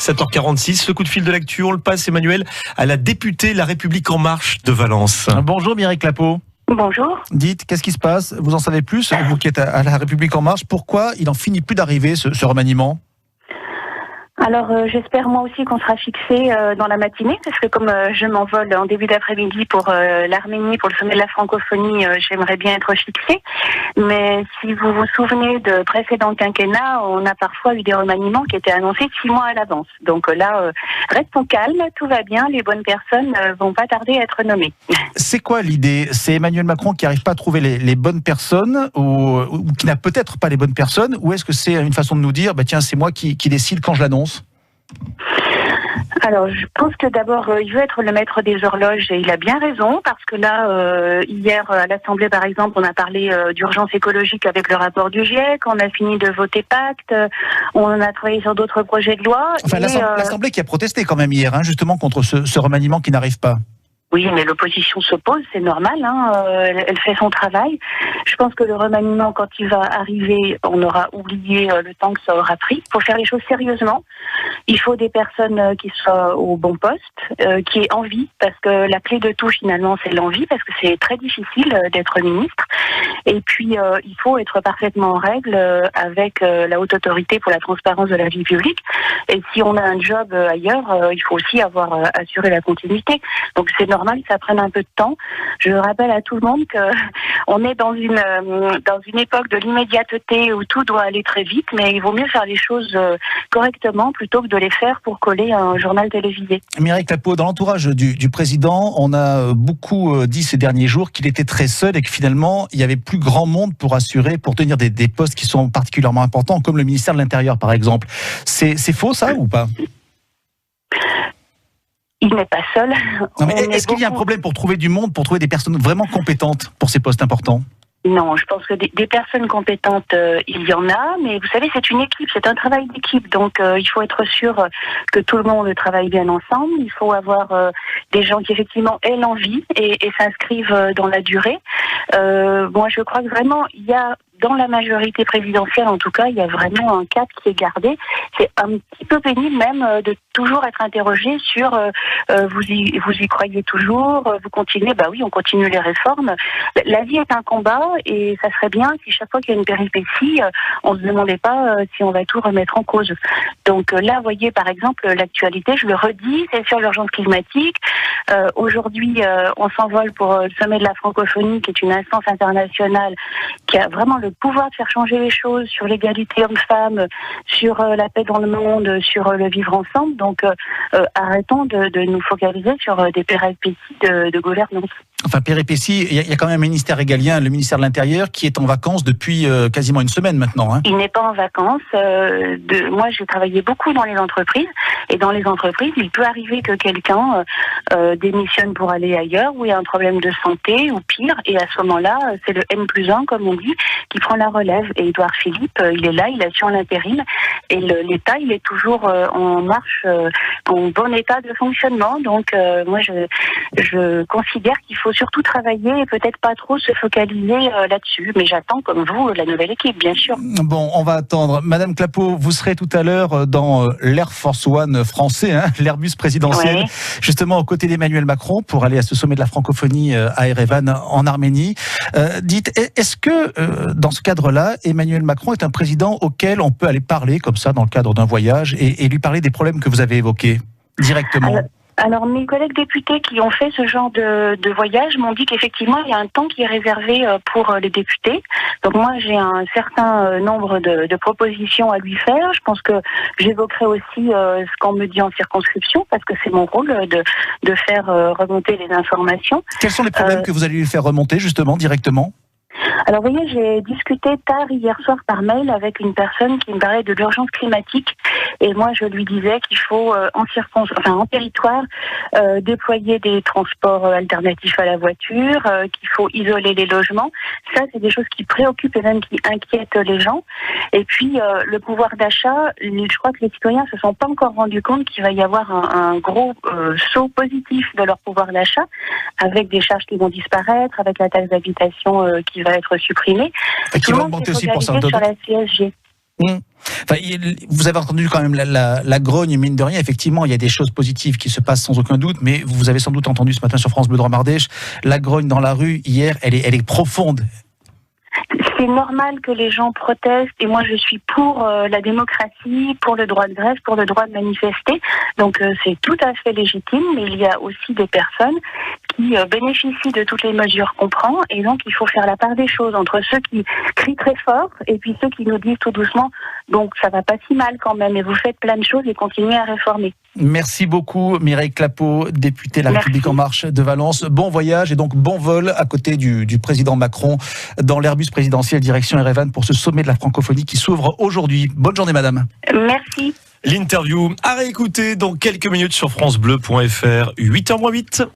7h46, le coup de fil de l'actu, on le passe, Emmanuel, à la députée La République En Marche de Valence. Bonjour Mireille Clapeau. Bonjour. Dites, qu'est-ce qui se passe? Vous en savez plus, vous qui êtes à La République En Marche. Pourquoi il en finit plus d'arriver ce remaniement? Alors j'espère moi aussi qu'on sera fixé dans la matinée, parce que comme je m'envole en début d'après-midi pour l'Arménie, pour le sommet de la francophonie, j'aimerais bien être fixée. Mais si vous vous souvenez de précédents quinquennats, on a parfois eu des remaniements qui étaient annoncés 6 mois à l'avance. Donc là, restons calmes, tout va bien, les bonnes personnes vont pas tarder à être nommées. C'est quoi l'idée? C'est Emmanuel Macron qui n'arrive pas à trouver les bonnes personnes ou qui n'a peut-être pas les bonnes personnes? Ou est-ce que c'est une façon de nous dire, tiens, c'est moi qui décide quand je l'annonce? Alors, je pense que d'abord, il veut être le maître des horloges et il a bien raison, parce que là, hier à l'Assemblée, par exemple, on a parlé d'urgence écologique avec le rapport du GIEC, on a fini de voter Pacte, on a travaillé sur d'autres projets de loi. Enfin, l'Assemblée qui a protesté quand même hier, justement, contre ce remaniement qui n'arrive pas. Oui, mais l'opposition s'oppose, c'est normal, elle fait son travail. Je pense que le remaniement, quand il va arriver, on aura oublié le temps que ça aura pris. Il faut faire les choses sérieusement. Il faut des personnes qui soient au bon poste, qui aient envie, parce que la clé de tout, finalement, c'est l'envie, parce que c'est très difficile d'être ministre. Et puis, il faut être parfaitement en règle avec la haute autorité pour la transparence de la vie publique. Et si on a un job ailleurs, il faut aussi avoir assuré la continuité. Donc, c'est normal que ça prenne un peu de temps. Je rappelle à tout le monde que on est dans une époque de l'immédiateté où tout doit aller très vite, mais il vaut mieux faire les choses correctement plutôt que de les faire pour coller un journal télévisé. Mireille Clapeau, dans l'entourage du président, on a beaucoup dit ces derniers jours qu'il était très seul et que finalement, il y avait plus grand monde pour tenir des postes qui sont particulièrement importants, comme le ministère de l'Intérieur, par exemple. C'est faux, ça, ou pas? Il n'est pas seul. Non, mais est-ce qu'il y a un problème pour trouver du monde, pour trouver des personnes vraiment compétentes pour ces postes importants? Non, je pense que des personnes compétentes, il y en a, mais vous savez, c'est une équipe, c'est un travail d'équipe, donc il faut être sûr que tout le monde travaille bien ensemble. Il faut avoir des gens qui effectivement aient l'envie et s'inscrivent dans la durée. Moi, je crois que vraiment, il y a dans la majorité présidentielle, en tout cas, il y a vraiment un cap qui est gardé. C'est un petit peu pénible même de toujours être interrogé sur vous y croyez toujours, vous continuez, oui, on continue les réformes. La vie est un combat et ça serait bien si chaque fois qu'il y a une péripétie, on se demandait pas si on va tout remettre en cause. Donc là, vous voyez, par exemple, l'actualité, je le redis, c'est sur l'urgence climatique. Aujourd'hui, on s'envole pour le sommet de la francophonie, qui est une instance internationale qui a vraiment le pouvoir de faire changer les choses sur l'égalité homme-femme, sur la paix dans le monde, sur le vivre ensemble. Donc arrêtons de nous focaliser sur des péripéties de gouvernance. Enfin, péripéties, il y a quand même un ministère régalien, le ministère de l'Intérieur, qui est en vacances depuis quasiment une semaine maintenant. Il n'est pas en vacances. Moi, j'ai travaillé beaucoup dans les entreprises. Et dans les entreprises, il peut arriver que quelqu'un démissionne pour aller ailleurs, où il y a un problème de santé, ou pire. Et à ce moment-là, c'est le N+1, comme on dit, qui prend la relève. Et Édouard Philippe, il est là, il assure l'intérim. Et l'État, il est toujours en marche, en bon état de fonctionnement. Donc, moi, je considère qu'il faut surtout travailler et peut-être pas trop se focaliser là-dessus. Mais j'attends, comme vous, la nouvelle équipe, bien sûr. Bon, on va attendre. Madame Clapeau, vous serez tout à l'heure dans l'Air Force One français, l'Airbus présidentiel, justement aux côtés d'Emmanuel Macron pour aller à ce sommet de la francophonie à Erevan, en Arménie. Dites, est-ce que dans ce cadre-là, Emmanuel Macron est un président auquel on peut aller parler comme ça dans le cadre d'un voyage et lui parler des problèmes que vous avez évoqués directement? Alors, mes collègues députés qui ont fait ce genre de voyage m'ont dit qu'effectivement, il y a un temps qui est réservé pour les députés. Donc moi, j'ai un certain nombre de propositions à lui faire. Je pense que j'évoquerai aussi ce qu'on me dit en circonscription, parce que c'est mon rôle de faire remonter les informations. Quels sont les problèmes que vous allez lui faire remonter, justement, directement ? Alors, vous voyez, j'ai discuté tard hier soir par mail avec une personne qui me parlait de l'urgence climatique. Et moi, je lui disais qu'il faut, en territoire, déployer des transports alternatifs à la voiture, qu'il faut isoler les logements. Ça, c'est des choses qui préoccupent et même qui inquiètent les gens. Et puis, le pouvoir d'achat, je crois que les citoyens se sont pas encore rendus compte qu'il va y avoir un gros saut positif de leur pouvoir d'achat, avec des charges qui vont disparaître, avec la taxe d'habitation qui va être supprimée. Et qui va augmenter aussi pour certains. Sur la CSG. Enfin, vous avez entendu quand même la grogne, mine de rien. Effectivement, il y a des choses positives qui se passent sans aucun doute, mais vous avez sans doute entendu ce matin sur France Bleu Drôme-Ardèche, la grogne dans la rue hier, elle est profonde. C'est normal que les gens protestent et moi je suis pour la démocratie, pour le droit de grève, pour le droit de manifester. Donc c'est tout à fait légitime, mais il y a aussi des personnes qui bénéficient de toutes les mesures qu'on prend et donc il faut faire la part des choses entre ceux qui crient très fort et puis ceux qui nous disent tout doucement donc ça va pas si mal quand même et vous faites plein de choses et continuez à réformer. Merci beaucoup Mireille Clapeau, députée de La République En Marche de Valence. Bon voyage et donc bon vol à côté du président Macron dans l'Airbus présidentiel direction Erevan pour ce sommet de la francophonie qui s'ouvre aujourd'hui. Bonne journée madame. Merci. L'interview à réécouter dans quelques minutes sur francebleu.fr, 8h-8.